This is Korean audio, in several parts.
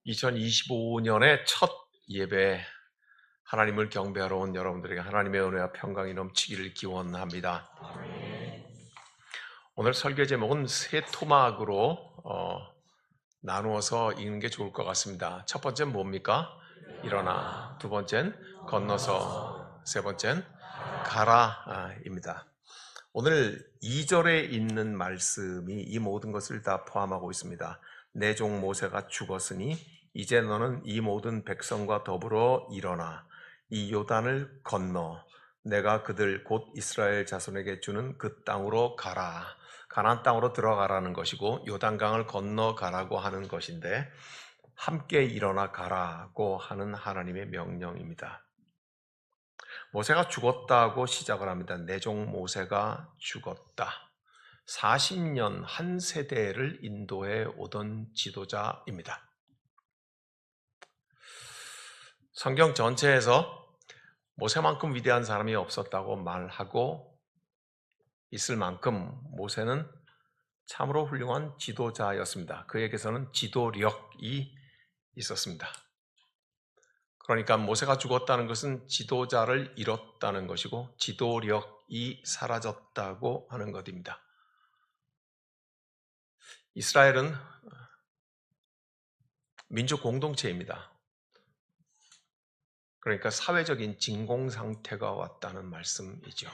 2025년의 첫 예배, 하나님을 경배하러 온 여러분들에게 하나님의 은혜와 평강이 넘치기를 기원합니다. 오늘 설교 제목은 세 토막으로 나누어서 읽는 게 좋을 것 같습니다. 첫 번째는 뭡니까? 일어나. 두 번째는 건너서. 세 번째는 가라입니다. 오늘 2절에 있는 말씀이 이 모든 것을 다 포함하고 있습니다. 내 종 모세가 죽었으니 이제 너는 이 모든 백성과 더불어 일어나 이 요단을 건너 내가 그들 곧 이스라엘 자손에게 주는 그 땅으로 가라. 가나안 땅으로 들어가라는 것이고 요단강을 건너가라고 하는 것인데 함께 일어나 가라고 하는 하나님의 명령입니다. 모세가 죽었다고 시작을 합니다. 내 종 모세가 죽었다. 40년 한 세대를 인도해 오던 지도자입니다. 성경 전체에서 모세만큼 위대한 사람이 없었다고 말하고 있을 만큼 모세는 참으로 훌륭한 지도자였습니다. 그에게서는 지도력이 있었습니다. 그러니까 모세가 죽었다는 것은 지도자를 잃었다는 것이고 지도력이 사라졌다고 하는 것입니다. 이스라엘은 민족 공동체입니다. 그러니까 사회적인 진공 상태가 왔다는 말씀이죠.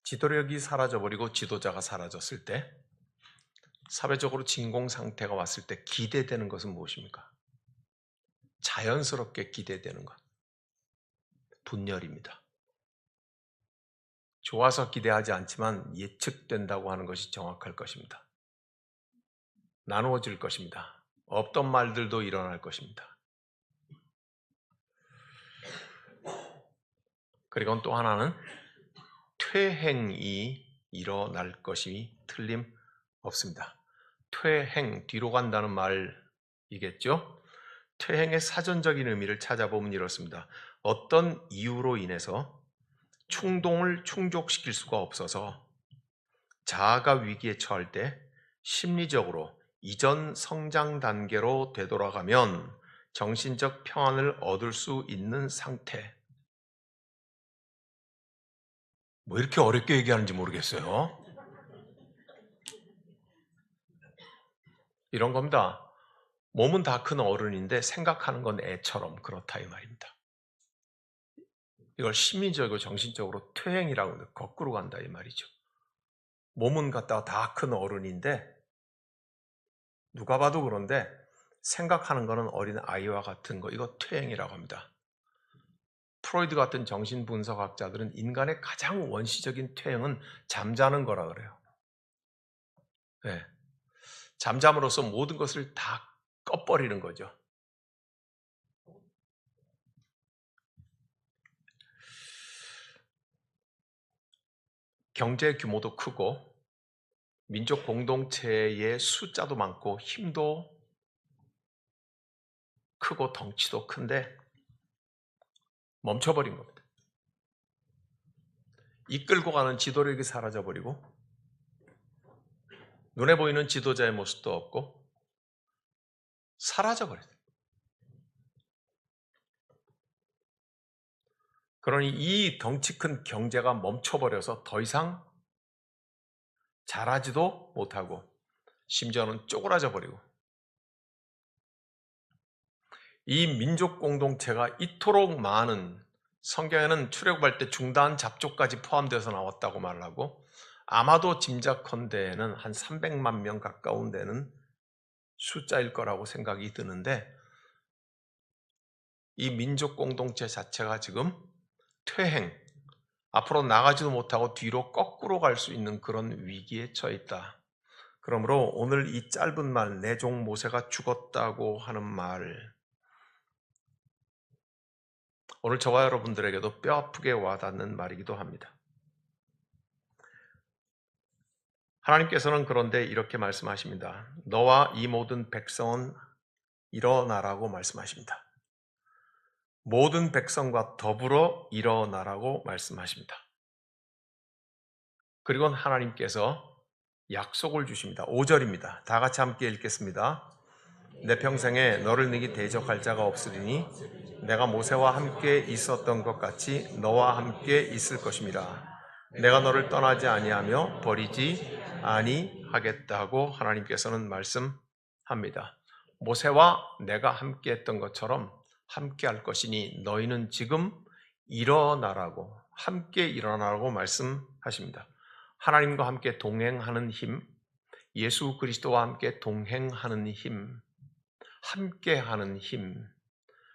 지도력이 사라져버리고 지도자가 사라졌을 때 사회적으로 진공 상태가 왔을 때 기대되는 것은 무엇입니까? 자연스럽게 기대되는 것. 분열입니다. 좋아서 기대하지 않지만 예측된다고 하는 것이 정확할 것입니다. 나누어질 것입니다. 없던 말들도 일어날 것입니다. 그리고 또 하나는 퇴행이 일어날 것이 틀림없습니다. 퇴행, 뒤로 간다는 말이겠죠? 퇴행의 사전적인 의미를 찾아보면 이렇습니다. 어떤 이유로 인해서 충동을 충족시킬 수가 없어서 자아가 위기에 처할 때 심리적으로 이전 성장 단계로 되돌아가면 정신적 평안을 얻을 수 있는 상태. 뭐 이렇게 어렵게 얘기하는지 모르겠어요. 이런 겁니다. 몸은 다 큰 어른인데 생각하는 건 애처럼 그렇다 이 말입니다. 이걸 심리적이고 정신적으로 퇴행이라고 합니다. 거꾸로 간다 이 말이죠. 몸은 갖다가 다 큰 어른인데 누가 봐도 그런데 생각하는 거는 어린 아이와 같은 거, 이거 퇴행이라고 합니다. 프로이드 같은 정신분석학자들은 인간의 가장 원시적인 퇴행은 잠자는 거라 그래요. 네. 잠잠으로써 모든 것을 다 꺼버리는 거죠. 경제 규모도 크고 민족 공동체의 숫자도 많고 힘도 크고 덩치도 큰데 멈춰버린 겁니다. 이끌고 가는 지도력이 사라져버리고 눈에 보이는 지도자의 모습도 없고 사라져버렸어요. 그러니 이 덩치 큰 경제가 멈춰버려서 더 이상 자라지도 못하고 심지어는 쪼그라져 버리고 이 민족 공동체가 이토록 많은, 성경에는 출애굽할 때 중단 잡족까지 포함돼서 나왔다고 말하고 아마도 짐작컨대는 한 300만 명 가까운 데는 숫자일 거라고 생각이 드는데 이 민족 공동체 자체가 지금 퇴행, 앞으로 나가지도 못하고 뒤로 거꾸로 갈 수 있는 그런 위기에 처해 있다. 그러므로 오늘 이 짧은 말, 내 종 모세가 죽었다고 하는 말, 오늘 저와 여러분들에게도 뼈아프게 와닿는 말이기도 합니다. 하나님께서는 그런데 이렇게 말씀하십니다. 너와 이 모든 백성은 일어나라고 말씀하십니다. 모든 백성과 더불어 일어나라고 말씀하십니다. 그리고 하나님께서 약속을 주십니다. 5절입니다. 다 같이 함께 읽겠습니다. 내 평생에 너를 능히 대적할 자가 없으리니 내가 모세와 함께 있었던 것 같이 너와 함께 있을 것임이라. 내가 너를 떠나지 아니하며 버리지 아니하겠다고 하나님께서는 말씀합니다. 모세와 내가 함께 했던 것처럼 함께 할 것이니 너희는 지금 일어나라고, 함께 일어나라고 말씀하십니다. 하나님과 함께 동행하는 힘, 예수 그리스도와 함께 동행하는 힘, 함께하는 힘,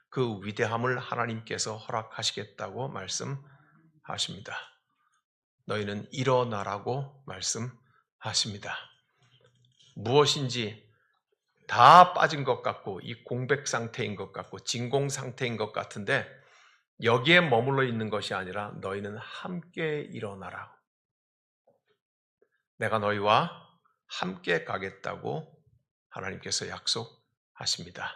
그 위대함을 하나님께서 허락하시겠다고 말씀하십니다. 너희는 일어나라고 말씀하십니다. 무엇인지 다 빠진 것 같고 이 공백 상태인 것 같고 진공 상태인 것 같은데 여기에 머물러 있는 것이 아니라 너희는 함께 일어나라. 내가 너희와 함께 가겠다고 하나님께서 약속하십니다.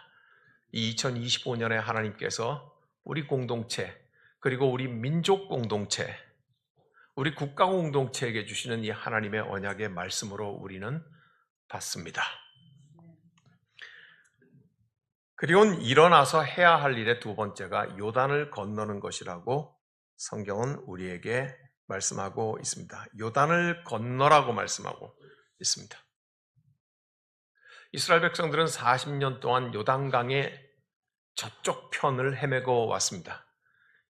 이 2025년에 하나님께서 우리 공동체, 그리고 우리 민족 공동체, 우리 국가 공동체에게 주시는 이 하나님의 언약의 말씀으로 우리는 받습니다. 그리고 일어나서 해야 할 일의 두 번째가 요단을 건너는 것이라고 성경은 우리에게 말씀하고 있습니다. 요단을 건너라고 말씀하고 있습니다. 이스라엘 백성들은 40년 동안 요단강의 저쪽 편을 헤매고 왔습니다.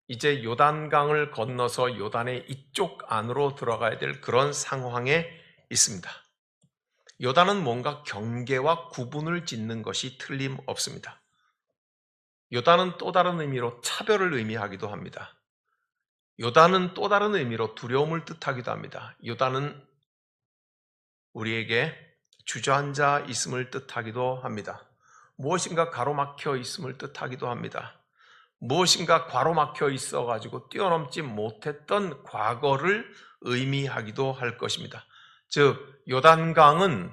이제 요단강을 건너서 요단의 이쪽 안으로 들어가야 될 그런 상황에 있습니다. 요단은 뭔가 경계와 구분을 짓는 것이 틀림없습니다. 요단은 또 다른 의미로 차별을 의미하기도 합니다. 요단은 또 다른 의미로 두려움을 뜻하기도 합니다. 요단은 우리에게 주저앉아 있음을 뜻하기도 합니다. 무엇인가 가로막혀 있음을 뜻하기도 합니다. 무엇인가 가로막혀 있어가지고 뛰어넘지 못했던 과거를 의미하기도 할 것입니다. 즉 요단강은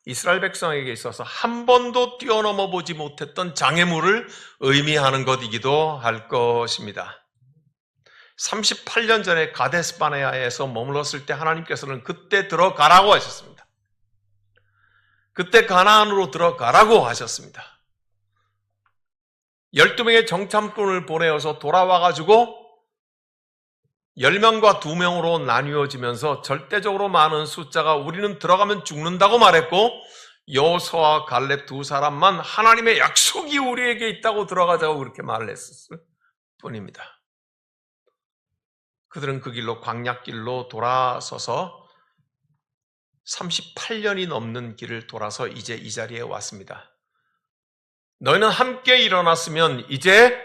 이스라엘 백성에게 있어서 한 번도 뛰어넘어 보지 못했던 장애물을 의미하는 것이기도 할 것입니다. 38년 전에 가데스 바네아에서 머물렀을 때 하나님께서는 그때 들어가라고 하셨습니다. 그때 가나안으로 들어가라고 하셨습니다. 12명의 정탐꾼을 보내어서 돌아와가지고 10명과 2명으로 나뉘어지면서 절대적으로 많은 숫자가 우리는 들어가면 죽는다고 말했고 여호수아와 갈렙 두 사람만 하나님의 약속이 우리에게 있다고 들어가자고 그렇게 말을 했었을 뿐입니다. 그들은 그 길로 광야길로 돌아서서 38년이 넘는 길을 돌아서 이제 이 자리에 왔습니다. 너희는 함께 일어났으면 이제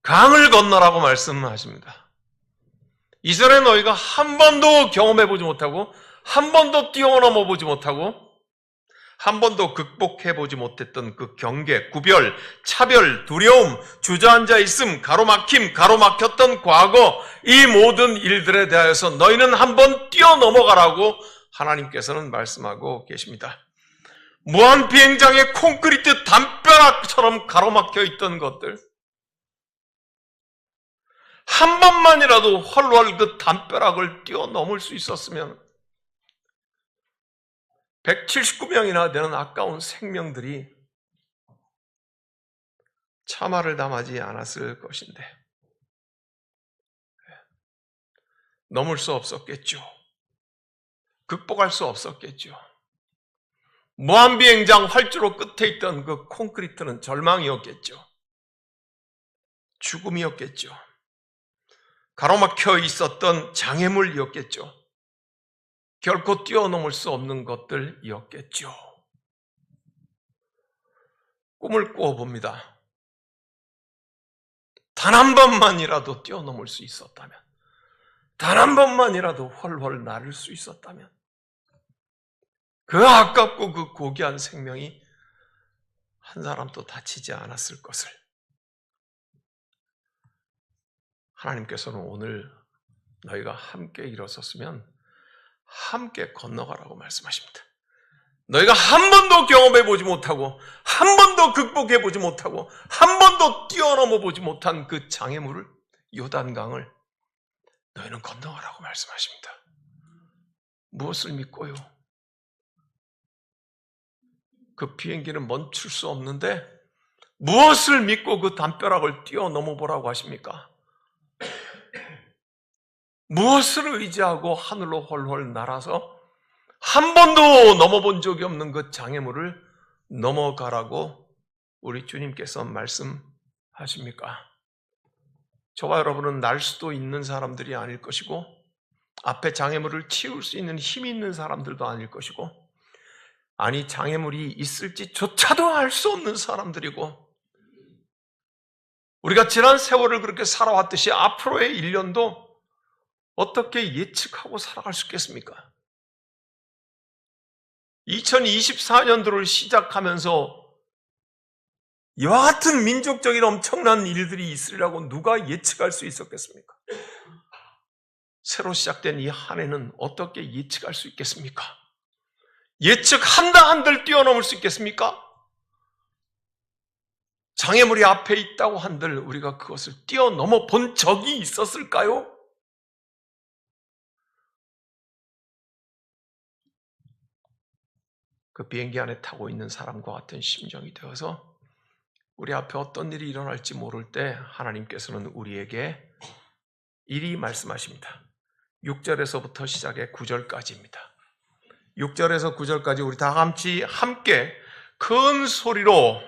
강을 건너라고 말씀하십니다. 이전에 너희가 한 번도 경험해보지 못하고 한 번도 뛰어넘어 보지 못하고 한 번도 극복해보지 못했던 그 경계, 구별, 차별, 두려움, 주저앉아 있음, 가로막힘, 가로막혔던 과거, 이 모든 일들에 대하여서 너희는 한번 뛰어넘어가라고 하나님께서는 말씀하고 계십니다. 무한비행장의 콘크리트 담벼락처럼 가로막혀 있던 것들, 한 번만이라도 훨훨 그 담벼락을 뛰어넘을 수 있었으면 179명이나 되는 아까운 생명들이 참화를 담하지 않았을 것인데 넘을 수 없었겠죠. 극복할 수 없었겠죠. 무한비행장 활주로 끝에 있던 그 콘크리트는 절망이었겠죠. 죽음이었겠죠. 가로막혀 있었던 장애물이었겠죠. 결코 뛰어넘을 수 없는 것들이었겠죠. 꿈을 꾸어봅니다. 단 한 번만이라도 뛰어넘을 수 있었다면, 단 한 번만이라도 훨훨 나를 수 있었다면, 그 아깝고 그 고귀한 생명이 한 사람도 다치지 않았을 것을 하나님께서는 오늘 너희가 함께 일어섰으면 함께 건너가라고 말씀하십니다. 너희가 한 번도 경험해보지 못하고 한 번도 극복해보지 못하고 한 번도 뛰어넘어보지 못한 그 장애물을, 요단강을 너희는 건너가라고 말씀하십니다. 무엇을 믿고요? 그 비행기는 멈출 수 없는데 무엇을 믿고 그 담벼락을 뛰어넘어 보라고 하십니까? 무엇을 의지하고 하늘로 훨훨 날아서 한 번도 넘어본 적이 없는 그 장애물을 넘어가라고 우리 주님께서 말씀하십니까? 저와 여러분은 날 수도 있는 사람들이 아닐 것이고 앞에 장애물을 치울 수 있는 힘이 있는 사람들도 아닐 것이고 아니 장애물이 있을지조차도 알 수 없는 사람들이고 우리가 지난 세월을 그렇게 살아왔듯이 앞으로의 1년도 어떻게 예측하고 살아갈 수 있겠습니까? 2024년도를 시작하면서 이와 같은 민족적인 엄청난 일들이 있으리라고 누가 예측할 수 있었겠습니까? 새로 시작된 이 한 해는 어떻게 예측할 수 있겠습니까? 예측한다 한들 뛰어넘을 수 있겠습니까? 장애물이 앞에 있다고 한들 우리가 그것을 뛰어넘어 본 적이 있었을까요? 그 비행기 안에 타고 있는 사람과 같은 심정이 되어서 우리 앞에 어떤 일이 일어날지 모를 때 하나님께서는 우리에게 이리 말씀하십니다. 6절에서부터 시작해 9절까지입니다. 6절에서 9절까지 우리 다 같이 함께 큰 소리로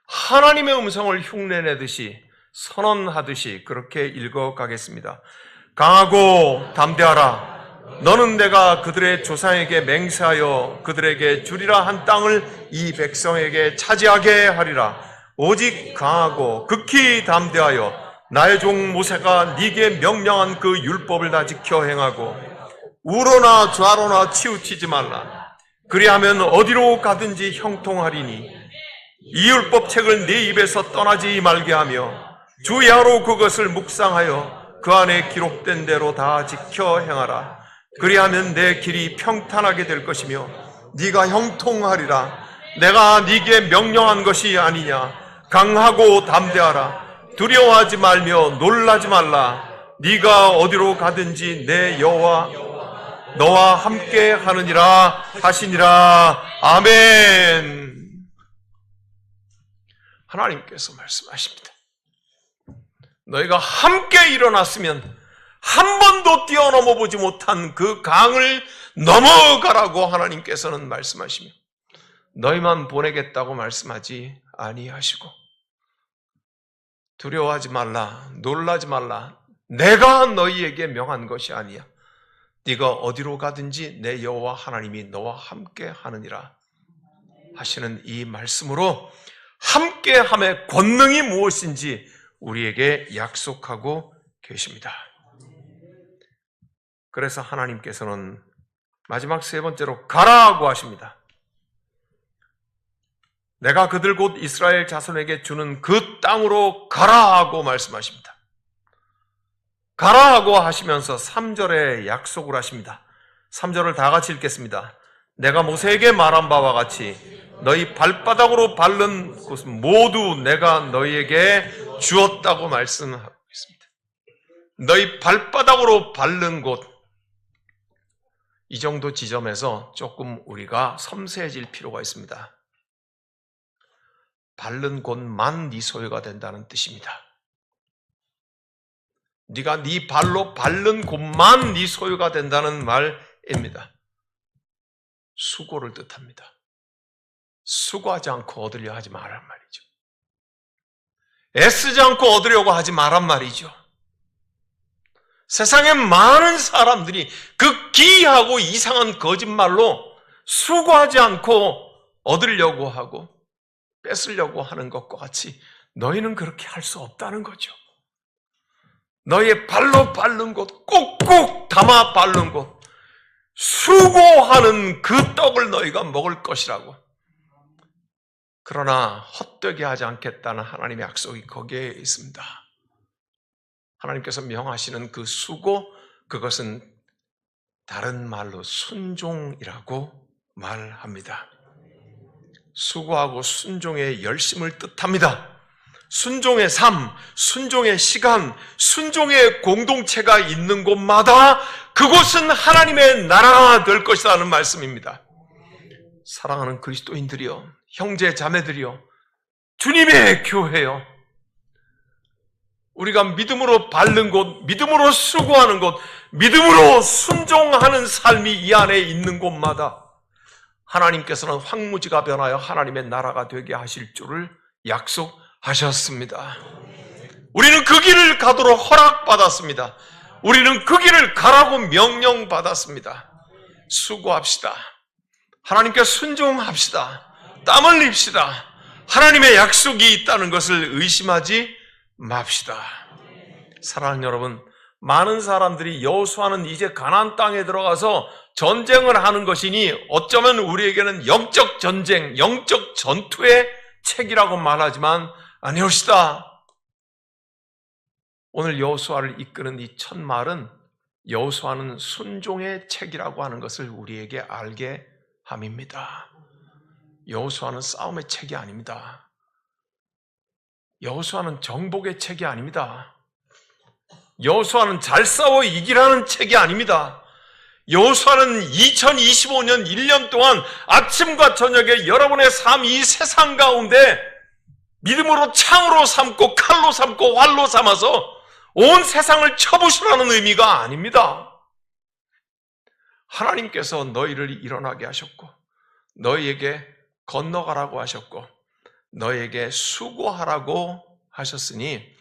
하나님의 음성을 흉내내듯이 선언하듯이 그렇게 읽어가겠습니다. 강하고 담대하라. 너는 내가 그들의 조상에게 맹세하여 그들에게 주리라 한 땅을 이 백성에게 차지하게 하리라. 오직 강하고 극히 담대하여 나의 종 모세가 네게 명령한 그 율법을 다 지켜 행하고 우로나 좌로나 치우치지 말라. 그리하면 어디로 가든지 형통하리니 이 율법책을 네 입에서 떠나지 말게 하며 주야로 그것을 묵상하여 그 안에 기록된 대로 다 지켜 행하라. 그리하면 내 길이 평탄하게 될 것이며 네가 형통하리라. 내가 네게 명령한 것이 아니냐. 강하고 담대하라. 두려워하지 말며 놀라지 말라. 네가 어디로 가든지 내 여호와 너와 함께 하느니라 하시니라. 아멘. 하나님께서 말씀하십니다. 너희가 함께 일어났으면 한 번도 뛰어넘어 보지 못한 그 강을 넘어가라고 하나님께서는 말씀하시며 너희만 보내겠다고 말씀하지 아니하시고 두려워하지 말라, 놀라지 말라. 내가 너희에게 명한 것이 아니야. 네가 어디로 가든지 내 여호와 하나님이 너와 함께 하느니라 하시는 이 말씀으로 함께함의 권능이 무엇인지 우리에게 약속하고 계십니다. 그래서 하나님께서는 마지막 세 번째로 가라고 하십니다. 내가 그들 곧 이스라엘 자손에게 주는 그 땅으로 가라고 말씀하십니다. 가라고 하시면서 3절에 약속을 하십니다. 3절을 다 같이 읽겠습니다. 내가 모세에게 말한 바와 같이 너희 발바닥으로 밟는 곳은 모두 내가 너희에게 주었다고 말씀하고 있습니다. 너희 발바닥으로 밟는 곳, 이 정도 지점에서 조금 우리가 섬세해질 필요가 있습니다. 밟는 곳만 네 소유가 된다는 뜻입니다. 네가 네 발로 밟는 곳만 네 소유가 된다는 말입니다. 수고를 뜻합니다. 수고하지 않고 얻으려 하지 말란 말이죠. 애쓰지 않고 얻으려고 하지 말란 말이죠. 세상에 많은 사람들이 그 기이하고 이상한 거짓말로 수고하지 않고 얻으려고 하고 뺏으려고 하는 것과 같이 너희는 그렇게 할 수 없다는 거죠. 너희의 발로 밟는 곳, 꼭꼭 담아 밟는 곳, 수고하는 그 떡을 너희가 먹을 것이라고. 그러나 헛되게 하지 않겠다는 하나님의 약속이 거기에 있습니다. 하나님께서 명하시는 그 수고, 그것은 다른 말로 순종이라고 말합니다. 수고하고 순종의 열심을 뜻합니다. 순종의 삶, 순종의 시간, 순종의 공동체가 있는 곳마다 그곳은 하나님의 나라가 될 것이라는 말씀입니다. 사랑하는 그리스도인들이여, 형제 자매들이여, 주님의 교회여, 우리가 믿음으로 밟는 곳, 믿음으로 수고하는 곳, 믿음으로 순종하는 삶이 이 안에 있는 곳마다 하나님께서는 황무지가 변하여 하나님의 나라가 되게 하실 줄을 약속하셨습니다. 우리는 그 길을 가도록 허락받았습니다. 우리는 그 길을 가라고 명령받았습니다. 수고합시다. 하나님께 순종합시다. 땀 흘립시다. 하나님의 약속이 있다는 것을 의심하지 맙시다. 사랑하는 여러분, 많은 사람들이 여호수아는 이제 가나안 땅에 들어가서 전쟁을 하는 것이니 어쩌면 우리에게는 영적 전쟁, 영적 전투의 책이라고 말하지만 아니옵시다. 오늘 여호수아를 이끄는 이 첫 말은 여호수아는 순종의 책이라고 하는 것을 우리에게 알게 함입니다. 여호수아는 싸움의 책이 아닙니다. 여호수아는 정복의 책이 아닙니다. 여호수아는 잘 싸워 이기라는 책이 아닙니다. 여호수아는 2025년 1년 동안 아침과 저녁에 여러분의 삶, 이 세상 가운데 믿음으로 창으로 삼고 칼로 삼고 활로 삼아서 온 세상을 쳐부수라는 의미가 아닙니다. 하나님께서 너희를 일어나게 하셨고 너희에게 건너가라고 하셨고 너희에게 수고하라고 하셨으니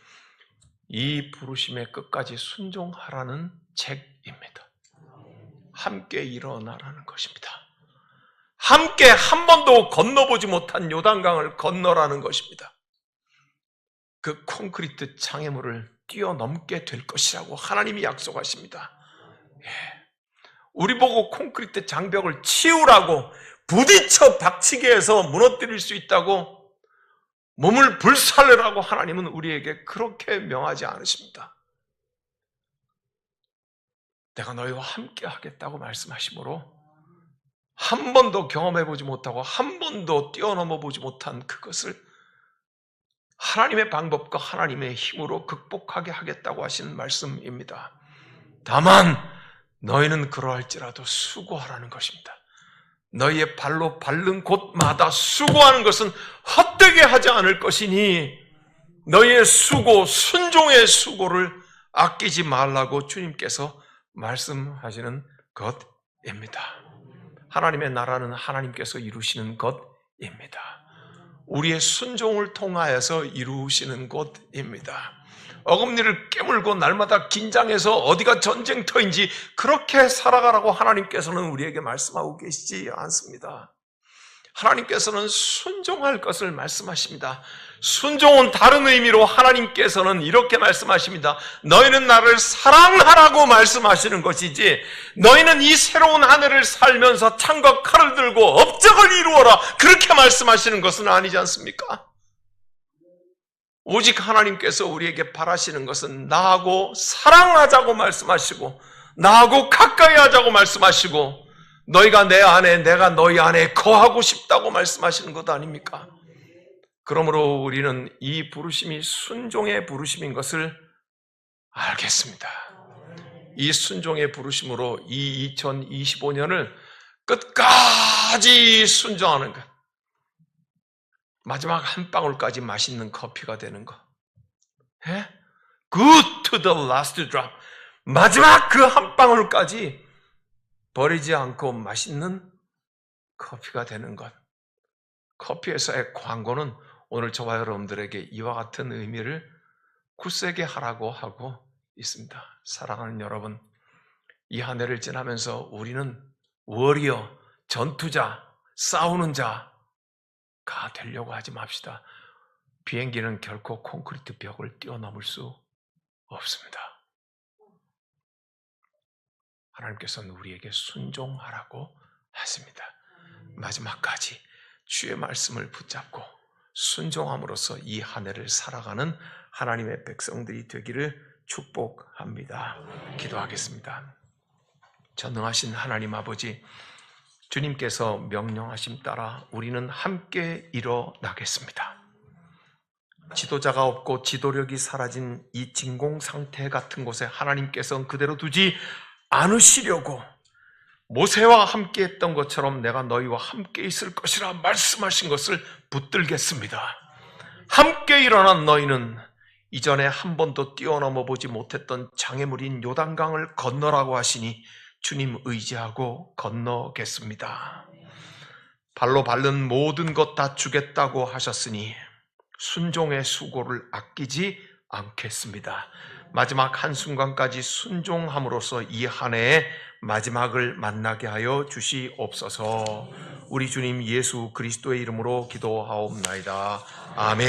이 부르심의 끝까지 순종하라는 책입니다. 함께 일어나라는 것입니다. 함께 한 번도 건너보지 못한 요단강을 건너라는 것입니다. 그 콘크리트 장애물을 뛰어넘게 될 것이라고 하나님이 약속하십니다. 우리 보고 콘크리트 장벽을 치우라고 부딪혀 박치게 해서 무너뜨릴 수 있다고 몸을 불살르라고 하나님은 우리에게 그렇게 명하지 않으십니다. 내가 너희와 함께 하겠다고 말씀하시므로 한 번도 경험해보지 못하고 한 번도 뛰어넘어보지 못한 그것을 하나님의 방법과 하나님의 힘으로 극복하게 하겠다고 하시는 말씀입니다. 다만 너희는 그러할지라도 수고하라는 것입니다. 너희의 발로 밟는 곳마다 수고하는 것은 헛되게 하지 않을 것이니 너희의 수고, 순종의 수고를 아끼지 말라고 주님께서 말씀하시는 것입니다. 하나님의 나라는 하나님께서 이루시는 것입니다. 우리의 순종을 통하여서 이루시는 것입니다. 어금니를 깨물고 날마다 긴장해서 어디가 전쟁터인지 그렇게 살아가라고 하나님께서는 우리에게 말씀하고 계시지 않습니다. 하나님께서는 순종할 것을 말씀하십니다. 순종은 다른 의미로 하나님께서는 이렇게 말씀하십니다. 너희는 나를 사랑하라고 말씀하시는 것이지 너희는 이 새로운 한 해를 살면서 창과 칼을 들고 업적을 이루어라 그렇게 말씀하시는 것은 아니지 않습니까? 오직 하나님께서 우리에게 바라시는 것은 나하고 사랑하자고 말씀하시고 나하고 가까이 하자고 말씀하시고 너희가 내 안에 내가 너희 안에 거하고 싶다고 말씀하시는 것 아닙니까? 그러므로 우리는 이 부르심이 순종의 부르심인 것을 알겠습니다. 이 순종의 부르심으로 이 2025년을 끝까지 순종하는 것, 마지막 한 방울까지 맛있는 커피가 되는 것, Good to the last drop, 마지막 그 한 방울까지 버리지 않고 맛있는 커피가 되는 것. 커피회사의 광고는 오늘 저와 여러분들에게 이와 같은 의미를 굳세게 하라고 하고 있습니다. 사랑하는 여러분, 이 한 해를 지나면서 우리는 워리어, 전투자, 싸우는 자가 되려고 하지 맙시다. 비행기는 결코 콘크리트 벽을 뛰어넘을 수 없습니다. 하나님께서는 우리에게 순종하라고 하십니다. 마지막까지 주의 말씀을 붙잡고 순종함으로써 이 한 해를 살아가는 하나님의 백성들이 되기를 축복합니다. 기도하겠습니다. 전능하신 하나님 아버지, 주님께서 명령하심 따라 우리는 함께 일어나겠습니다. 지도자가 없고 지도력이 사라진 이 진공 상태 같은 곳에 하나님께서는 그대로 두지 않으시려고 모세와 함께 했던 것처럼 내가 너희와 함께 있을 것이라 말씀하신 것을 붙들겠습니다. 함께 일어난 너희는 이전에 한 번도 뛰어넘어 보지 못했던 장애물인 요단강을 건너라고 하시니 주님 의지하고 건너겠습니다. 발로 밟는 모든 것 다 주겠다고 하셨으니 순종의 수고를 아끼지 않겠습니다. 마지막 한순간까지 순종함으로써 이 한 해의 마지막을 만나게 하여 주시옵소서. 우리 주님 예수 그리스도의 이름으로 기도하옵나이다. 아멘.